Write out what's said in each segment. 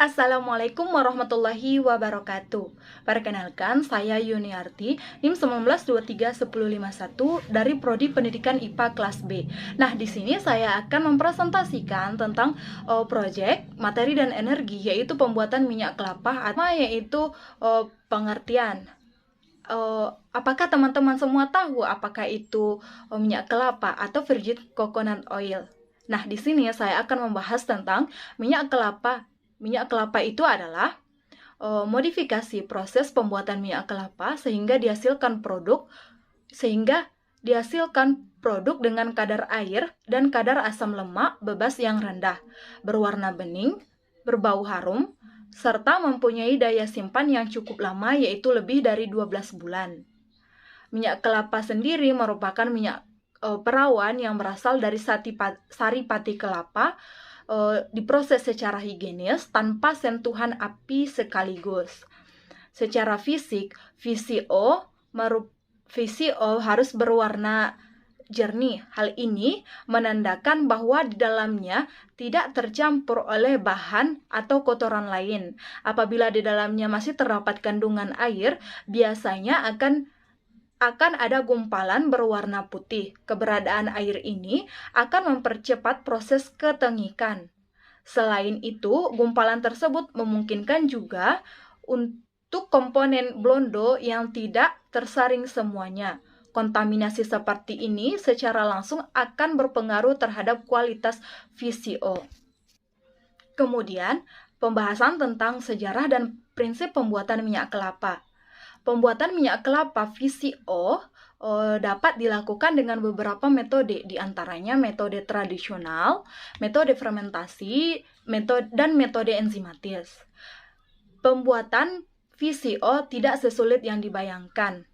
Assalamualaikum warahmatullahi wabarakatuh. Perkenalkan, saya Yuniarti, NIM 19231051 dari Prodi Pendidikan IPA kelas B. Nah, di sini saya akan mempresentasikan tentang proyek materi dan energi, yaitu pembuatan minyak kelapa, yaitu pengertian. Apakah teman-teman semua tahu apakah itu minyak kelapa atau virgin coconut oil? Nah, di sini saya akan membahas tentang minyak kelapa. Minyak kelapa itu adalah modifikasi proses pembuatan minyak kelapa sehingga dihasilkan produk dengan kadar air dan kadar asam lemak bebas yang rendah, berwarna bening, berbau harum, serta mempunyai daya simpan yang cukup lama, yaitu lebih dari 12 bulan. Minyak kelapa sendiri merupakan minyak perawan yang berasal dari sari pati kelapa, diproses secara higienis tanpa sentuhan api sekaligus. Secara fisik, VCO harus berwarna jernih. Hal ini menandakan bahwa di dalamnya tidak tercampur oleh bahan atau kotoran lain. Apabila di dalamnya masih terdapat kandungan air, biasanya akan ada gumpalan berwarna putih. Keberadaan air ini akan mempercepat proses ketengikan. Selain itu, gumpalan tersebut memungkinkan juga untuk komponen blondo yang tidak tersaring semuanya. Kontaminasi seperti ini secara langsung akan berpengaruh terhadap kualitas VCO. Kemudian, pembahasan tentang sejarah dan prinsip pembuatan minyak kelapa. Pembuatan minyak kelapa VCO dapat dilakukan dengan beberapa metode, diantaranya metode tradisional, metode fermentasi, dan metode enzimatis. Pembuatan VCO tidak sesulit yang dibayangkan.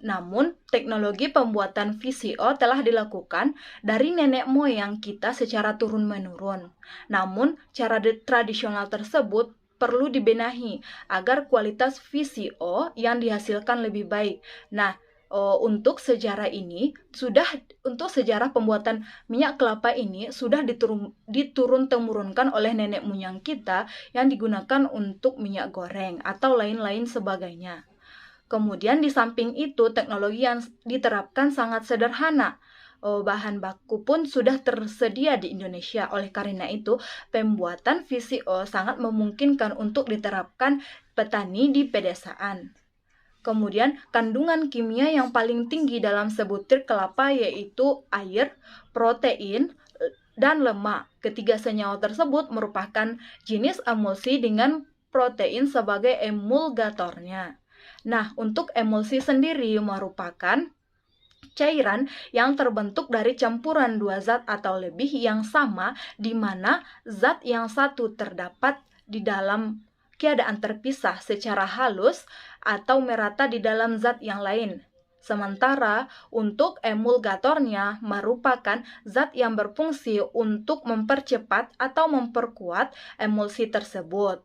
Namun, teknologi pembuatan VCO telah dilakukan dari nenek moyang kita secara turun-menurun. Namun, cara tradisional tersebut perlu dibenahi agar kualitas VCO yang dihasilkan lebih baik. Nah, untuk sejarah pembuatan minyak kelapa ini sudah diturun-temurunkan oleh nenek moyang kita yang digunakan untuk minyak goreng atau lain-lain sebagainya. Kemudian di samping itu, teknologi yang diterapkan sangat sederhana. Bahan baku pun sudah tersedia di Indonesia. Oleh karena itu, pembuatan VCO sangat memungkinkan untuk diterapkan petani di pedesaan. Kemudian, kandungan kimia yang paling tinggi dalam sebutir kelapa yaitu air, protein, dan lemak. Ketiga senyawa tersebut merupakan jenis emulsi dengan protein sebagai emulgatornya. Nah, untuk emulsi sendiri merupakan cairan yang terbentuk dari campuran dua zat atau lebih yang sama, di mana zat yang satu terdapat di dalam keadaan terpisah secara halus atau merata di dalam zat yang lain. Sementara untuk emulgatornya merupakan zat yang berfungsi untuk mempercepat atau memperkuat emulsi tersebut.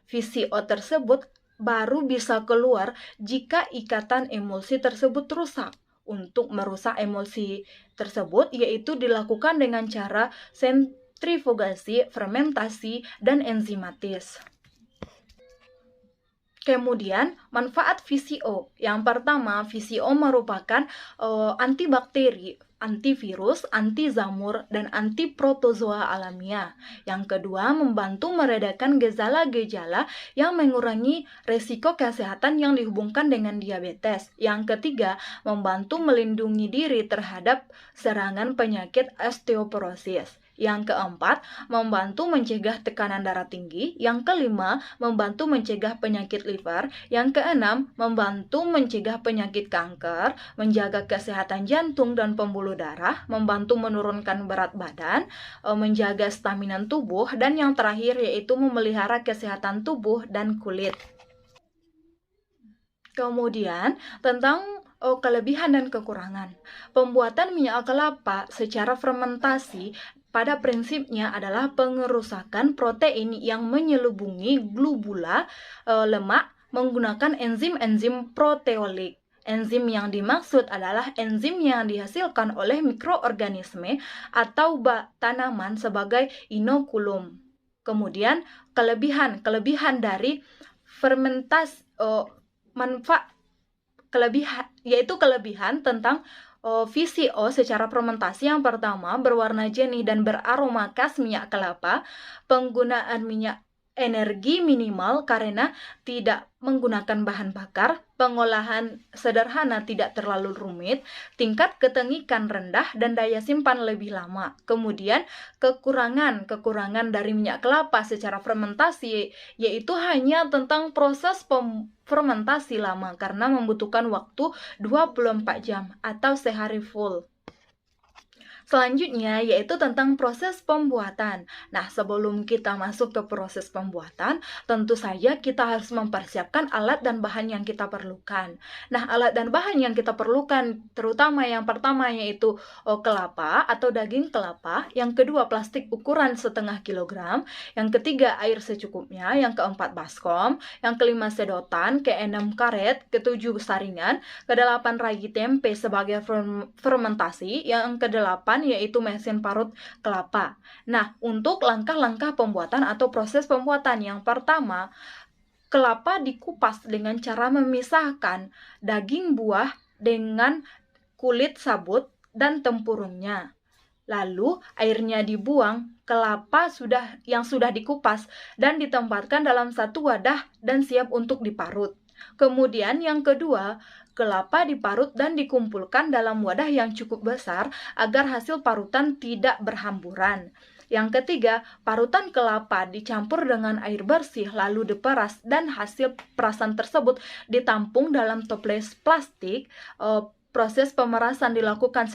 VCO tersebut baru bisa keluar jika ikatan emulsi tersebut rusak. Untuk merusak emulsi tersebut yaitu dilakukan dengan cara sentrifugasi, fermentasi, dan enzimatis. Kemudian, manfaat VCO. Yang pertama, VCO merupakan antibakteri, antivirus, anti jamur, dan anti protozoa alamiah. Yang kedua, membantu meredakan gejala-gejala yang mengurangi resiko kesehatan yang dihubungkan dengan diabetes. Yang ketiga, membantu melindungi diri terhadap serangan penyakit osteoporosis. Yang keempat, membantu mencegah tekanan darah tinggi. Yang kelima, membantu mencegah penyakit liver. Yang keenam, membantu mencegah penyakit kanker, menjaga kesehatan jantung dan pembuluh darah, membantu menurunkan berat badan, menjaga stamina tubuh, dan yang terakhir yaitu memelihara kesehatan tubuh dan kulit. Kemudian, tentang kelebihan dan kekurangan. Pembuatan minyak kelapa secara fermentasi pada prinsipnya adalah pengerusakan protein yang menyelubungi globula lemak menggunakan enzim-enzim proteolik. Enzim yang dimaksud adalah enzim yang dihasilkan oleh mikroorganisme atau tanaman sebagai inokulum. Kemudian kelebihan dari fermentasi, kelebihan tentang VCO secara fermentasi. Yang pertama, berwarna jernih dan beraroma khas minyak kelapa. Penggunaan minyak energi minimal karena tidak menggunakan bahan bakar. Pengolahan sederhana, tidak terlalu rumit. Tingkat ketengikan rendah dan daya simpan lebih lama. Kemudian kekurangan dari minyak kelapa secara fermentasi yaitu hanya tentang proses fermentasi lama karena membutuhkan waktu 24 jam atau sehari full. Selanjutnya yaitu tentang proses pembuatan. Nah, sebelum kita masuk ke proses pembuatan, tentu saja kita harus mempersiapkan alat dan bahan yang kita perlukan. Nah, alat dan bahan yang kita perlukan terutama yang pertama yaitu kelapa atau daging kelapa, yang kedua plastik ukuran 0,5 kilogram, yang ketiga air secukupnya, yang keempat baskom, yang kelima sedotan, keenam karet, ketujuh saringan, kedelapan ragi tempe sebagai fermentasi, yang kedelapan yaitu mesin parut kelapa. Nah, untuk langkah-langkah pembuatan atau proses pembuatan, yang pertama, kelapa dikupas dengan cara memisahkan daging buah dengan kulit sabut dan tempurungnya. Lalu airnya dibuang, kelapa yang sudah dikupas dan ditempatkan dalam satu wadah dan siap untuk diparut. Kemudian yang kedua, kelapa diparut dan dikumpulkan dalam wadah yang cukup besar agar hasil parutan tidak berhamburan. Yang ketiga, parutan kelapa dicampur dengan air bersih lalu diperas dan hasil perasan tersebut ditampung dalam toples plastik. Proses pemerasan dilakukan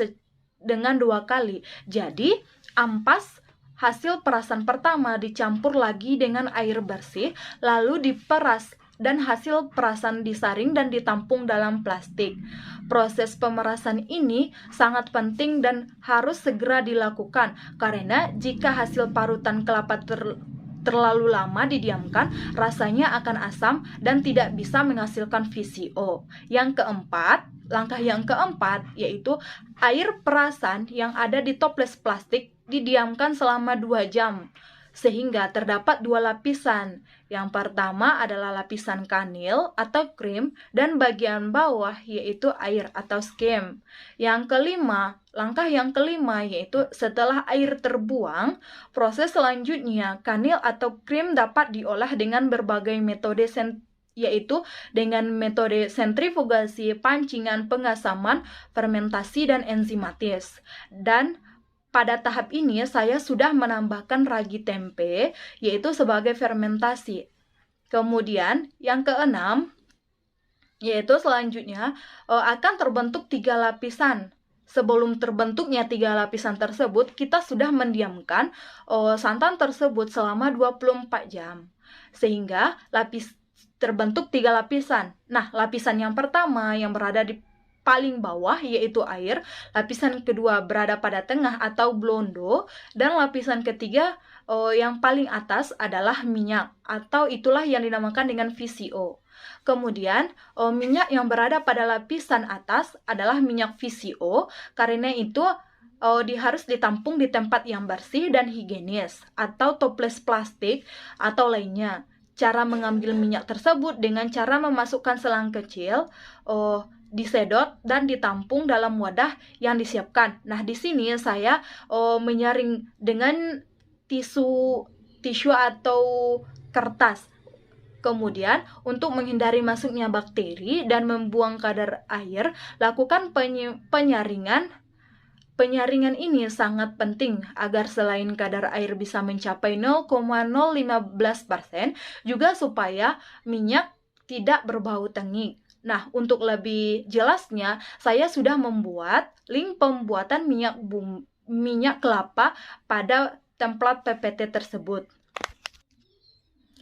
dengan 2 kali. Jadi, ampas hasil perasan pertama dicampur lagi dengan air bersih lalu diperas dan hasil perasan disaring dan ditampung dalam plastik. Proses pemerasan ini sangat penting dan harus segera dilakukan karena jika hasil parutan kelapa terlalu lama didiamkan, rasanya akan asam dan tidak bisa menghasilkan VCO. Langkah yang keempat yaitu air perasan yang ada di toples plastik didiamkan selama 2 jam. Sehingga terdapat 2 lapisan. Yang pertama adalah lapisan kanil atau krim dan bagian bawah yaitu air atau skim. Langkah yang kelima yaitu setelah air terbuang, proses selanjutnya kanil atau krim dapat diolah dengan berbagai metode yaitu dengan metode sentrifugasi, pancingan, pengasaman, fermentasi, dan enzimatis. Dan pada tahap ini saya sudah menambahkan ragi tempe yaitu sebagai fermentasi. Kemudian yang keenam yaitu selanjutnya akan terbentuk 3 lapisan. Sebelum terbentuknya 3 lapisan tersebut, kita sudah mendiamkan santan tersebut selama 24 jam. Sehingga terbentuk 3 lapisan. Nah, lapisan yang pertama yang berada di paling bawah yaitu air, lapisan kedua berada pada tengah atau blondo, dan lapisan ketiga yang paling atas adalah minyak atau itulah yang dinamakan dengan VCO. Kemudian minyak yang berada pada lapisan atas adalah minyak VCO, karena itu harus ditampung di tempat yang bersih dan higienis atau toples plastik atau lainnya. Cara mengambil minyak tersebut dengan cara memasukkan selang kecil, disedot dan ditampung dalam wadah yang disiapkan. Nah, di sini saya menyaring dengan tisu atau kertas. Kemudian, untuk menghindari masuknya bakteri dan membuang kadar air, lakukan penyaringan. Penyaringan ini sangat penting agar selain kadar air bisa mencapai 0,015%, juga supaya minyak tidak berbau tengik. Nah, untuk lebih jelasnya, saya sudah membuat link pembuatan minyak kelapa pada template PPT tersebut.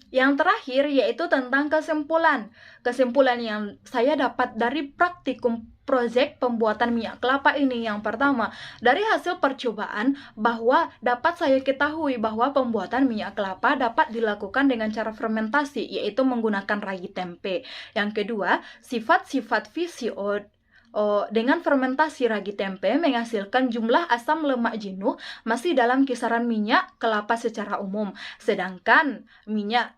Yang terakhir yaitu tentang kesimpulan. Kesimpulan yang saya dapat dari praktikum proyek pembuatan minyak kelapa ini, yang pertama, dari hasil percobaan bahwa dapat saya ketahui bahwa pembuatan minyak kelapa dapat dilakukan dengan cara fermentasi, yaitu menggunakan ragi tempe. Yang kedua, sifat-sifat VCO dengan fermentasi ragi tempe menghasilkan jumlah asam lemak jenuh masih dalam kisaran minyak kelapa secara umum. Sedangkan minyak